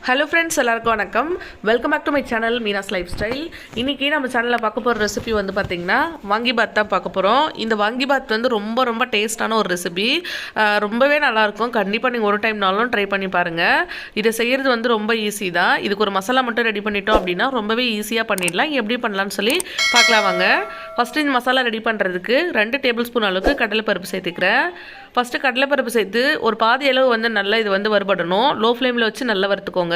Hello friends, எல்லாருக்கும் வணக்கம். Welcome back to my channel Meena's lifestyle. இன்றைக்கி நம்ம சேனலில் பார்க்க போகிற ரெசிபி வந்து பார்த்திங்கன்னா வாங்கிபாத் தான் பார்க்க போகிறோம். இந்த வாங்கிபாத் வந்து ரொம்ப டேஸ்ட்டான ஒரு ரெசிபி, ரொம்பவே நல்லாயிருக்கும். கண்டிப்பாக நீங்கள் ஒரு டைம்னாலும் ட்ரை பண்ணி பாருங்கள். இதை செய்கிறது வந்து ரொம்ப ஈஸி தான். இதுக்கு ஒரு மசாலா மட்டும் ரெடி பண்ணிட்டோம் அப்படின்னா ரொம்பவே ஈஸியாக பண்ணிடலாம். எப்படி பண்ணலான்னு சொல்லி பார்க்கலாம் வாங்க. ஃபஸ்ட்டு இந்த மசாலா ரெடி பண்ணுறதுக்கு 2 டேபிள் ஸ்பூன் அளவுக்கு கடலைப்பருப்பு சேர்த்துக்கிறேன். ஃபஸ்ட்டு கடலைப்பருப்பு சேர்த்து ஒரு பாதி அளவு வந்து நல்லா இது வந்து வறுபடணும். லோ ஃப்ளேமில் வச்சு நல்லா வறுத்துக்கோங்க.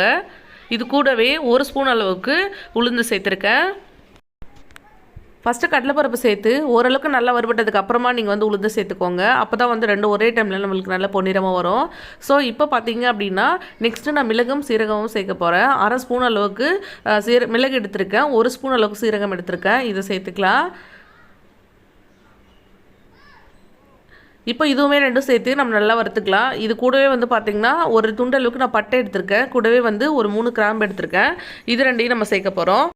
இது கூடவே 1 ஸ்பூன் அளவுக்கு உளுந்து சேர்த்துருக்கேன். ஃபஸ்ட்டு கடலைப்பருப்பு சேர்த்து ஓரளவுக்கு நல்லா வறுபட்டதுக்கு அப்புறமா நீங்கள் வந்து உளுந்து சேர்த்துக்கோங்க. அப்போ தான் வந்து 2 ஒரே டைமில் நம்மளுக்கு நல்லா பொன்னிறமாக வரும். ஸோ இப்போ பார்த்தீங்க அப்படின்னா நெக்ஸ்ட்டு நான் மிளகும் சீரகமும் சேர்க்க போகிறேன். 1/2 ஸ்பூன் அளவுக்கு மிளகு எடுத்திருக்கேன். 1 ஸ்பூன் அளவுக்கு சீரகம் எடுத்திருக்கேன். இதை சேர்த்துக்கலாம். இப்போ இதுவுமே 2 சேர்த்து நம்ம நல்லா வறுத்துக்கலாம். இது கூடவே வந்து பார்த்திங்கன்னா ஒரு துண்டளவுக்கு நான் பட்டை எடுத்திருக்கேன். கூடவே வந்து ஒரு 3 கிராம்பு எடுத்திருக்கேன். இது 2ஐயும் நம்ம சேர்க்க போகிறோம்.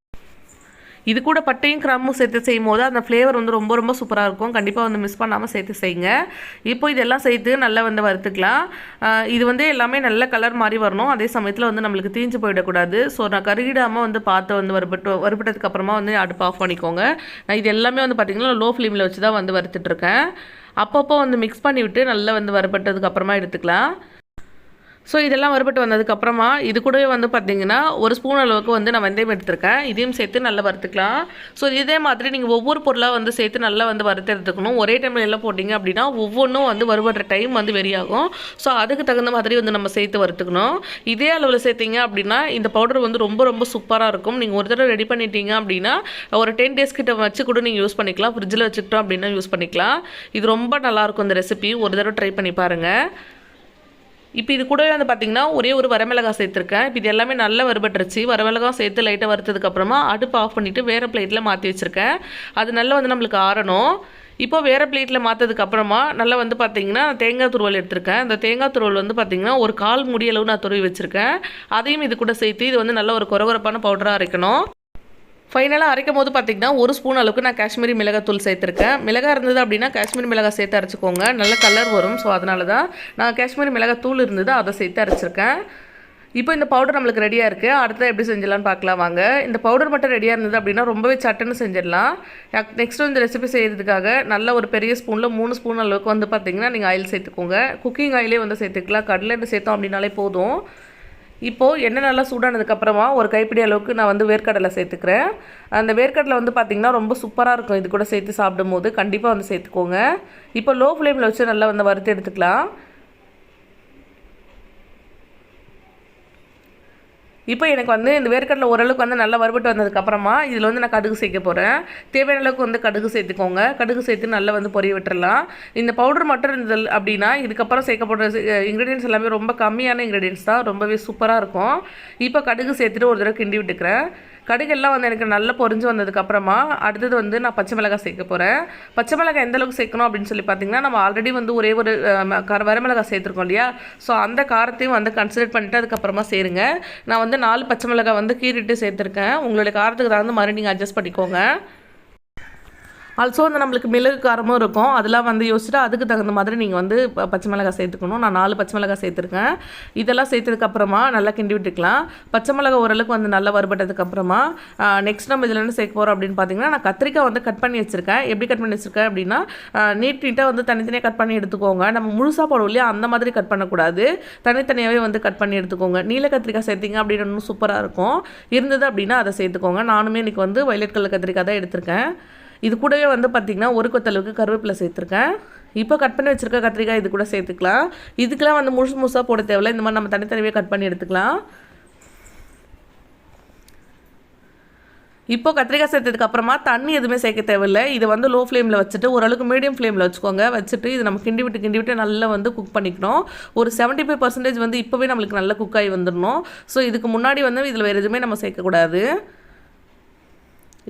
இது கூட பட்டையும் கிராம்பும் சேர்த்து செய்யும் போது அந்த ஃப்ளேவர் வந்து ரொம்ப சூப்பராக இருக்கும். கண்டிப்பாக வந்து மிஸ் பண்ணாமல் சேர்த்து செய்யுங்க. இப்போ இதெல்லாம் சேர்த்து நல்லா வந்து வறுத்துக்கலாம். இது வந்து எல்லாமே நல்ல கலர் மாதிரி வரணும். அதே சமயத்தில் வந்து நம்மளுக்கு தீஞ்சு போயிடக்கூடாது. ஸோ நான் கருகிடாமல் வந்து பார்த்து வந்து வறுபட்டதுக்கு அப்புறமா வந்து அடுப்பு ஆஃப் பண்ணிக்கோங்க. நான் இது எல்லாமே வந்து பார்த்திங்கன்னா லோ ஃப்ளேமில் வச்சு தான் வந்து வறுத்துட்ருக்கேன். அப்பப்போ வந்து மிக்ஸ் பண்ணி விட்டு நல்லா வந்து வறுபட்டதுக்கு அப்புறமா எடுத்துக்கலாம். ஸோ இதெல்லாம் வறுபட்டு வந்ததுக்கப்புறமா இது கூடவே வந்து பார்த்திங்கன்னா 1 ஸ்பூன் அளவுக்கு வந்து நான் வெந்தயம் எடுத்துருக்கேன். இதையும் சேர்த்து நல்லா வறுத்துக்கலாம். ஸோ இதே மாதிரி நீங்கள் ஒவ்வொரு பொருளாக வந்து சேர்த்து நல்லா வந்து வறுத்து எடுத்துக்கணும். ஒரே டைமில் எல்லாம் போட்டிங்க அப்படின்னா ஒவ்வொன்றும் வந்து வறுபடுற டைம் வந்து வெறியாகும். ஸோ அதுக்கு தகுந்த மாதிரி வந்து நம்ம சேர்த்து வறுத்துக்கணும். இதே அளவில் சேர்த்திங்க அப்படின்னா இந்த பவுடர் வந்து ரொம்ப சூப்பராக இருக்கும். நீங்கள் ஒரு தடவை ரெடி பண்ணிட்டீங்க அப்படின்னா ஒரு 10 டேஸ் கிட்ட வச்சு கூட நீங்கள் யூஸ் பண்ணிக்கலாம். ஃப்ரிட்ஜில் வச்சுக்கிட்டோம் அப்படின்னா யூஸ் பண்ணிக்கலாம். இது ரொம்ப நல்லாயிருக்கும். இந்த ரெசிபி ஒரு தடவை ட்ரை பண்ணி பாருங்கள். இப்போ இது கூடவே வந்து பார்த்திங்கன்னா ஒரே ஒரு வரமிளகாய் சேர்த்துருக்கேன். இப்போ இது எல்லாமே நல்லா வறுபட்டுருச்சு. வரமிளகாய் சேர்த்து லைட்டாக வறுத்ததுக்கப்புறமா அடுப்பு ஆஃப் பண்ணிவிட்டு வேறு பிளேட்டில் மாற்றி வச்சுருக்கேன். அது நல்லா வந்து நம்மளுக்கு ஆறணும். இப்போ வேறு பிளேட்டில் மாற்றதுக்கப்புறமா நல்லா வந்து பார்த்திங்கன்னா தேங்காய் துருவல் எடுத்திருக்கேன். அந்த தேங்காய் துருவல் வந்து பார்த்திங்கன்னா ஒரு 1/4 முடியளவு நான் துருவி வச்சுருக்கேன். அதையும் இது கூட சேர்த்து இது வந்து நல்ல ஒரு கொரகொரப்பான பவுடராக அரைக்கணும். ஃபைனலாக அரைக்கும் போது பார்த்திங்கன்னா 1 ஸ்பூன் அளவுக்கு நான் காஷ்மீரி மிளகாத்தூள் சேர்த்துருக்கேன். மிளகாய் இருந்தது அப்படின்னா காஷ்மீரி மிளகாய் சேர்த்து அரைச்சிக்கோங்க. நல்ல கலர் வரும். ஸோ அதனால தான் நான் காஷ்மீரி மிளகாத்தூள் இருந்தது அதை சேர்த்து அரைச்சிருக்கேன். இப்போ இந்த பவுடர் நம்மளுக்கு ரெடியாக இருக்குது. அடுத்தது எப்படி செஞ்சலான்னு பார்க்கலாம் வாங்க. இந்த பவுடர் மட்டும் ரெடியாக இருந்தது அப்படின்னா ரொம்பவே சட்டுன்னு செஞ்சிடலாம். நெக்ஸ்ட்டு இந்த ரெசிபி செய்கிறதுக்காக நல்ல ஒரு பெரிய ஸ்பூனில் 3 ஸ்பூன் அளவுக்கு வந்து பார்த்திங்கன்னா நீங்கள் ஆயில் சேர்த்துக்கோங்க. குக்கிங் ஆயிலே வந்து சேர்த்துக்கலாம். கடலை சேர்த்தோம் அப்படின்னாலே போதும். இப்போது எண்ணெய் நல்லா சூடானதுக்கப்புறமா ஒரு கைப்பிடி அளவுக்கு நான் வந்து வேர்க்கடலை சேர்த்துக்கிறேன். அந்த வேர்க்கடலை வந்து பார்த்திங்கன்னா ரொம்ப சூப்பராக இருக்கும். இது கூட சேர்த்து சாப்பிடும் போது கண்டிப்பாக வந்து சேர்த்துக்கோங்க. இப்போ லோ ஃப்ளேமில் வச்சு நல்லா வந்து வறுத்து எடுத்துக்கலாம். இப்போ எனக்கு வந்து இந்த வேர்க்கடலை ஓரளவுக்கு வந்து நல்லா வறுபட்டு வந்ததுக்கப்புறமா இதில் வந்து நான் கடுகு சேர்க்க போகிறேன். தேவையான அளவுக்கு வந்து கடுகு சேர்த்துக்கோங்க. கடுகு சேர்த்து நல்லா வந்து பொரிய விட்டுறலாம். இந்த பவுடர் மட்டும் இருந்தது அப்படின்னா இதுக்கப்புறம் சேர்க்கப்படுற இன்க்ரீடியன்ஸ் எல்லாமே ரொம்ப கம்மியான இன்க்ரீடியன்ஸ் தான். ரொம்பவே சூப்பராக இருக்கும். இப்போ கடுகு சேர்த்துட்டு ஒரு தடவை கிண்டி விட்டுக்கிறேன். கடுகெல்லாம் வந்து எனக்கு நல்லா பொரிஞ்சு வந்ததுக்கப்புறமா அடுத்தது வந்து நான் பச்சை மிளகாய் சேர்க்க போகிறேன். பச்சை மிளகாய் எந்தளவுக்கு சேர்க்கணும் அப்படின்னு சொல்லி பார்த்திங்கன்னா நம்ம ஆல்ரெடி வந்து ஒரே ஒரு வரமிளகாய் சேர்த்துருக்கோம் இல்லையா. ஸோ அந்த காரத்தையும் வந்து கன்சிடர் பண்ணிவிட்டு அதுக்கப்புறமா சேருங்க. நான் வந்து 4 பச்சை மிளகாய் வந்து கீறிட்டு சேர்த்துருக்கேன். உங்களுடைய காரத்துக்கு தகுந்த மாதிரி நீங்கள் அட்ஜஸ்ட் பண்ணிக்கோங்க. ஆல்சோ வந்து நம்மளுக்கு மிளகு காரமும் இருக்கும். அதெல்லாம் வந்து யோசிச்சுட்டு அதுக்கு தகுந்த மாதிரி நீங்கள் வந்து பச்சை மிளகாய் சேர்த்துக்கணும். நான் 4 பச்சை மிளகாய் சேர்த்துருக்கேன். இதெல்லாம் சேர்த்ததுக்கப்புறமா நல்லா கிண்டி விட்டுக்கலாம். பச்சை மிளகாய் ஓரளவுக்கு வந்து நல்லா வறுபட்டதுக்கப்புறமா நெக்ஸ்ட் நம்ம இதில் என்ன சேர்க்க போகிறோம் அப்படின்னு பார்த்தீங்கன்னா நான் கத்திரிக்காய் வந்து கட் பண்ணி வச்சுருக்கேன். எப்படி கட் பண்ணி வச்சுருக்கேன் அப்படின்னா நீட்டாக வந்து தனித்தனியாக கட் பண்ணி எடுத்துக்கோங்க. நம்ம முழுசாக போடுவோம் இல்லையா, அந்த மாதிரி கட் பண்ணக்கூடாது. தனித்தனியாகவே வந்து கட் பண்ணி எடுத்துக்கோங்க. நீல கத்திரிக்காய் சேர்த்திங்க அப்படின்னு இன்னும் சூப்பராக இருக்கும். இருந்தது அப்படின்னா அதை சேர்த்துக்கோங்க. நானுமே இன்றைக்கி வந்து வயலட் கலர் கத்திரிக்காய் தான் எடுத்திருக்கேன். இது கூடவே வந்து பார்த்திங்கன்னா ஒரு கொத்தளவுக்கு கருவேப்பிலை சேர்த்துருக்கேன். இப்போ கட் பண்ணி வச்சுருக்க கத்திரிக்காய் இது கூட சேர்த்துக்கலாம். இதுக்கெலாம் வந்து முழுசாக போட தேவையில்லை. இந்த மாதிரி நம்ம தனித்தனியாக கட் பண்ணி எடுத்துக்கலாம். இப்போ கத்திரிக்காய் சேர்த்ததுக்கப்புறமா தண்ணி எதுவுமே சேர்க்க தேவையில்லை. இது வந்து லோ ஃப்ளேமில் வச்சுட்டு ஓரளவுக்கு மீடியம் ஃப்ளேமில் வச்சுக்கோங்க. வச்சுட்டு இது நம்ம கிண்டி விட்டு நல்லா வந்து குக் பண்ணிக்கணும். ஒரு 75% வந்து இப்போவே நம்மளுக்கு நல்லா குக் ஆகி வந்துடணும். ஸோ இதுக்கு முன்னாடி வந்து இதில் வேறு எதுவுமே நம்ம சேர்க்கக்கூடாது.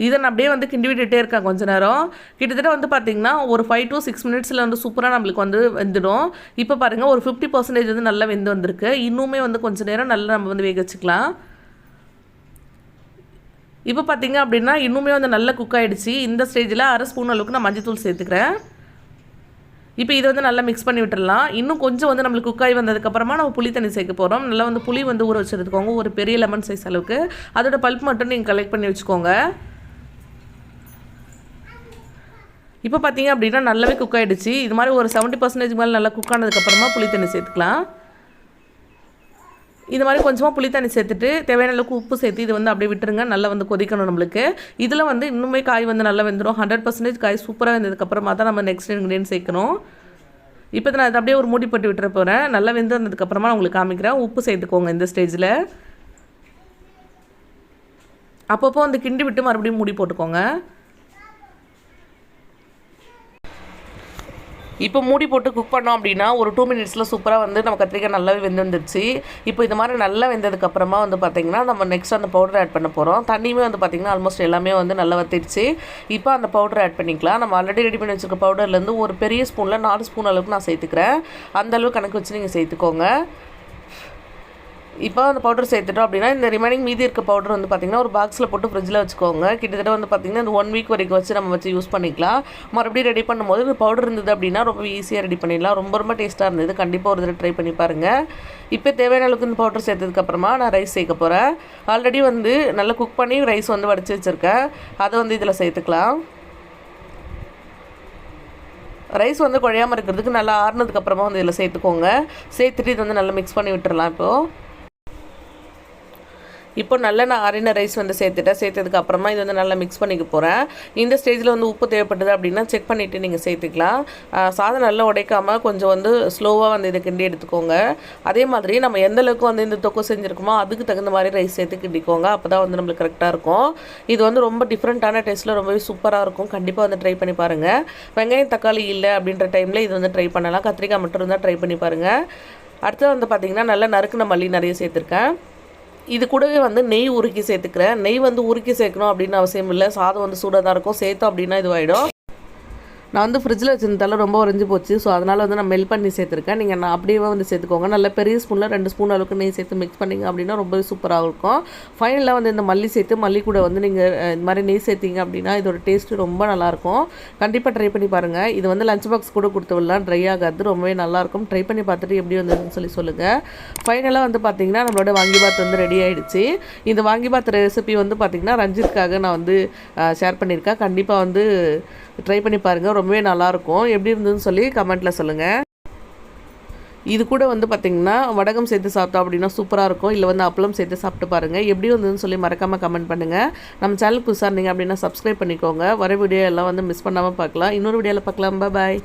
இதை நான் அப்படியே வந்து கிண்டி விட்டுட்டே இருக்கேன் கொஞ்ச நேரம். கிட்டத்தட்ட வந்து பார்த்திங்கன்னா ஒரு 5 to 6 மினிட்ஸில் வந்து சூப்பராக நம்மளுக்கு வந்து வெந்துடும். இப்போ பாருங்கள் ஒரு 50% வந்து நல்லா வெந்து வந்திருக்கு. இன்னுமே வந்து கொஞ்சம் நேரம் நல்லா நம்ம வந்து வேக வச்சுக்கலாம். இப்போ பார்த்திங்க அப்படின்னா இன்னுமே வந்து நல்லா குக் ஆகிடுச்சு. இந்த ஸ்டேஜில் 1/2 ஸ்பூன் அளவுக்கு நான் மஞ்சள் தூள் சேர்த்துக்கிறேன். இப்போ இதை வந்து நல்லா மிக்ஸ் பண்ணி விட்டுடலாம். இன்னும் கொஞ்சம் வந்து நம்மளுக்கு குக்காய் வந்ததுக்கப்புறமா நம்ம புளி தண்ணி சேர்க்க போகிறோம். நல்லா வந்து புளி வந்து ஊற வச்சு எடுத்துக்கோங்க, ஒரு பெரிய லெமன் சைஸ் அளவுக்கு. அதோட பல்ப் மட்டும் நீங்கள் கலெக்ட் பண்ணி வச்சுக்கோங்க. இப்போ பார்த்தீங்க அப்படின்னா நல்லாவே குக் ஆகிடுச்சு. இது மாதிரி ஒரு 70% மேலே நல்லா குக் ஆனதுக்கப்புறமா புளி தண்ணி சேர்த்துக்கலாம். இது மாதிரி கொஞ்சமாக புளி தண்ணி சேர்த்துட்டு தேவையான அளவுக்கு உப்பு சேர்த்து இது வந்து அப்படியே விட்டுருங்க. நல்லா வந்து கொதிக்கணும் நம்மளுக்கு. இதில் வந்து இன்னுமே காய் வந்து நல்லா வெந்துடும். 100% காய் சூப்பராக வெந்ததுக்கப்புறமா தான் நம்ம நெக்ஸ்ட் இன்க்ரீடியன்ட் சேர்க்கணும். இப்போ நான் அதை அப்படியே ஒரு மூடி போட்டு விட்டுற போகிறேன். நல்லா வெந்து வந்ததுக்கப்புறமா நான் உங்களுக்கு காமிக்கிறேன். உப்பு சேர்த்துக்கோங்க இந்த ஸ்டேஜில். அப்பப்போ வந்து கிண்டி விட்டு மறுபடியும் மூடி போட்டுக்கோங்க. இப்போ மூடி போட்டு குக் பண்ணோம் அப்படின்னா ஒரு 2 மினிட்ஸில் சூப்பராக வந்து நம்ம கத்திரிக்காய் நல்லாவே வெந்துருந்துச்சு. இப்போ இது மாதிரி நல்லா வெந்ததுக்கப்புறமா வந்து பார்த்திங்கன்னா நம்ம நெக்ஸ்ட் அந்த பவுடர் ஆட் பண்ண போகிறோம். தண்ணியுமே வந்து பார்த்திங்கன்னா ஆல்மோஸ்ட் எல்லாமே வந்து நல்லா வத்திடுச்சு. இப்போ அந்த பவுடர் ஆட் பண்ணிக்கலாம். நம்ம ஆல்ரெடி ரெடி பண்ணி வச்சுருக்க பவுடர்லேருந்து ஒரு பெரிய ஸ்பூனில் 4 ஸ்பூன் அளவுக்கு நான் சேர்த்துக்கிறேன். அந்தளவுக்கு கணக்கு வச்சு நீங்கள் சேர்த்துக்கோங்க. இப்போ அந்த பவுடர் சேர்த்துட்டோம் அப்படின்னா இந்த ரிமைனிங் மீதி இருக்க பவுடர் வந்து பார்த்திங்கன்னா ஒரு பாக்ஸில் போட்டு ஃப்ரிட்ஜில் வச்சுக்கோங்க. கிட்டத்தட்ட வந்து பார்த்திங்கன்னா இந்த 1 வீக் வரைக்கும் வச்சு நம்ம வச்சு யூஸ் பண்ணிக்கலாம். மறுபடியும் ரெடி பண்ணும்போது இந்த பவுடர் இருந்தது அப்படின்னா ரொம்ப ஈஸியாக ரெடி பண்ணிடலாம். ரொம்ப டேஸ்ட்டாக இருந்தது. கண்டிப்பாக ஒரு தடவை ட்ரை பண்ணி பாருங்கள். இப்போ தேவையான அளவுக்கு இந்த பவுடர் சேர்த்ததுக்கப்புறமா நான் ரைஸ் சேர்க்க போகிறேன். ஆல்ரெடி வந்து நல்லா குக் பண்ணி ரைஸ் வந்து வடித்து வச்சுருக்கேன். அதை வந்து இதில் சேர்த்துக்கலாம். ரைஸ் வந்து குழையாமல் இருக்கிறதுக்கு நல்லா ஆறுனதுக்கப்புறமா வந்து இதில் சேர்த்துக்கோங்க. சேர்த்துட்டு இது வந்து நல்லா மிக்ஸ் பண்ணி விட்டுறலாம். இப்போ நல்லா நான் ஆறின ரைஸ் வந்து சேர்த்ததுக்கு அப்புறமா இது வந்து நல்லா மிக்ஸ் பண்ணிக்க போகிறேன். இந்த ஸ்டேஜில் வந்து உப்பு தேவைப்பட்டது அப்படின்னா செக் பண்ணிவிட்டு நீங்கள் சேர்த்துக்கலாம். சாதம் நல்லா உடைக்காமல் கொஞ்சம் வந்து ஸ்லோவாக வந்து இதை கிண்டி எடுத்துக்கோங்க. அதே மாதிரி நம்ம எந்த அளவுக்கு வந்து இந்த தொக்கு செஞ்சுருக்கோமோ அதுக்கு தகுந்த மாதிரி ரைஸ் சேர்த்து கிண்டிக்கோங்க. அப்போ தான் வந்து நம்மளுக்கு கரெக்டாக இருக்கும். இது வந்து ரொம்ப டிஃப்ரெண்ட்டான டேஸ்ட்டில் ரொம்பவே சூப்பராக இருக்கும். கண்டிப்பாக வந்து ட்ரை பண்ணி பாருங்கள். வெங்காயம் தக்காளி இல்லை அப்படின்ற டைமில் இது வந்து ட்ரை பண்ணலாம். கத்திரிக்காய் மட்டும் இருந்தால் ட்ரை பண்ணி பாருங்கள். அடுத்து வந்து பார்த்திங்கன்னா நல்லா நறுக்குன மல்லி நிறைய சேர்த்துருக்கேன். இது கூடவே வந்து நெய் உருக்கி சேர்த்துக்கிறேன். நெய் வந்து உருக்கி சேர்க்கணும் அப்படின்னு அவசியம் இல்லை. சாதம் வந்து சூடாக தான் இருக்கும். சேர்த்தோம் அப்படின்னா இதுவாகிடும். நான் வந்து ஃப்ரிட்ஜில் வச்சுருந்தால ரொம்ப உறைஞ்சி போச்சு. ஸோ அதனால் வந்து நான் மெல்ட் பண்ணி சேர்த்துருக்கேன். நீங்கள் நான் அப்படியே வந்து சேர்த்துக்கோங்க. நல்ல பெரிய ஸ்பூனில் 2 ஸ்பூன் அளவுக்கு நெய் சேர்த்து மிக்ஸ் பண்ணிங்க அப்படின்னா ரொம்ப சூப்பராக இருக்கும். ஃபைனலாக வந்து இந்த மல்லி சேர்த்து மல்லி கூட வந்து நீங்கள் இந்த மாதிரி நெய் சேர்த்திங்க அப்படின்னா இதோட டேஸ்ட்டு ரொம்ப நல்லாயிருக்கும். கண்டிப்பாக ட்ரை பண்ணி பாருங்கள். இது வந்து லஞ்ச் பாக்ஸ் கூட கொடுத்து விடலாம். ட்ரை ஆகாது. ரொம்பவே நல்லாயிருக்கும். ட்ரை பண்ணி பார்த்துட்டு எப்படி வந்ததுன்னு சொல்லுங்கள். ஃபைனலாக வந்து பார்த்திங்கன்னா நம்மளோட வாங்கிபாத் வந்து ரெடி ஆகிடுச்சு. இந்த வாங்கிபாத் ரெசிபி வந்து பார்த்திங்கன்னா ரஞ்சித்காக நான் வந்து ஷேர் பண்ணியிருக்கேன். கண்டிப்பாக வந்து ட்ரை பண்ணி பாருங்கள். ரொம்பவே நல்லாயிருக்கும். எப்படி இருந்ததுன்னு சொல்லி கமெண்ட்டில் சொல்லுங்கள். இது கூட வந்து பார்த்திங்கன்னா வடகம் சேர்த்து சாப்பிட்டோம் அப்படின்னா சூப்பராக இருக்கும். இல்லை வந்து அப்பளம் சேர்த்து சாப்பிட்டு பாருங்கள். எப்படி வந்ததுன்னு சொல்லி மறக்காமல் கமெண்ட் பண்ணுங்கள். நம்ம சேனல் புதுசாக இருந்தீங்க அப்படின்னா சப்ஸ்கிரைப் பண்ணிக்கோங்க. வர வீடியோ எல்லாம் வந்து மிஸ் பண்ணாமல் பார்க்கலாம். இன்னொரு வீடியோவில் பார்க்கலாம். பாய்.